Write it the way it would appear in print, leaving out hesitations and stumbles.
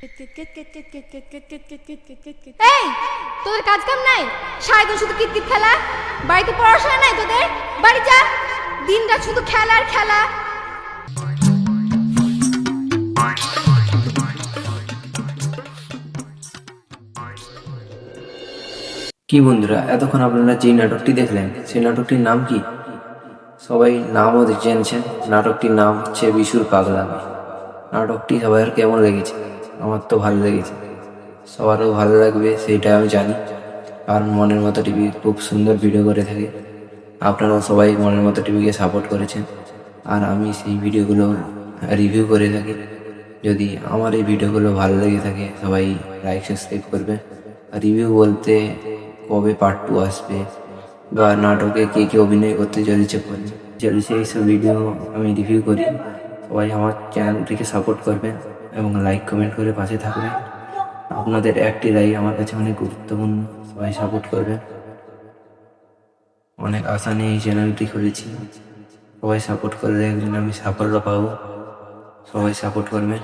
এই, তোদের কাজ কাম নাই? সারাদিন শুধু কিতকিত খেলা, বাড়িতে পড়াশোনা নাই তোদের? বাড়ি যা, দিনরাত শুধু খেলা আর খেলা। কি বন্ধুরা, এতক্ষণ আপনারা যে নাটকটি দেখলেন সেই নাটকটির নাম কি? সবাই নামও জেনেছেন। নাটকটির নাম হচ্ছে বিশুর পাগলামি। নাটকটি সবার কেমন লেগেছে? আমার তো ভালো লেগেছে, সবারও ভালো লাগবে সেইটা আমি জানি, কারণ মনের মতো টিভি খুব সুন্দর ভিডিও করে থাকে। আপনারাও সবাই মনের মতো টিভিকে সাপোর্ট করেছেন, আর আমি সেই ভিডিওগুলো রিভিউ করে থাকি। যদি আমার এই ভিডিওগুলো ভালো লেগে থাকে সবাই লাইক সাবস্ক্রাইব করবে। রিভিউ বলতে কবে পার্ট 2 আসবে বা নাটকে কে কে অভিনয় করতে চলেছে এইসব ভিডিও আমি রিভিউ করি। সবাই আমার চ্যানেলটিকে সাপোর্ট করবেন এবং লাইক কমেন্ট করে পাশে থাকবেন। আপনাদের একটি লাইক আমার কাছে অনেক গুরুত্বপূর্ণ। সবাই সাপোর্ট করবেন। অনেক আশা নিয়ে এই চ্যানেলটি খুলেছি, সবাই সাপোর্ট করলে একদিন আমি সাফল্য পাবো। সবাই সাপোর্ট করবেন।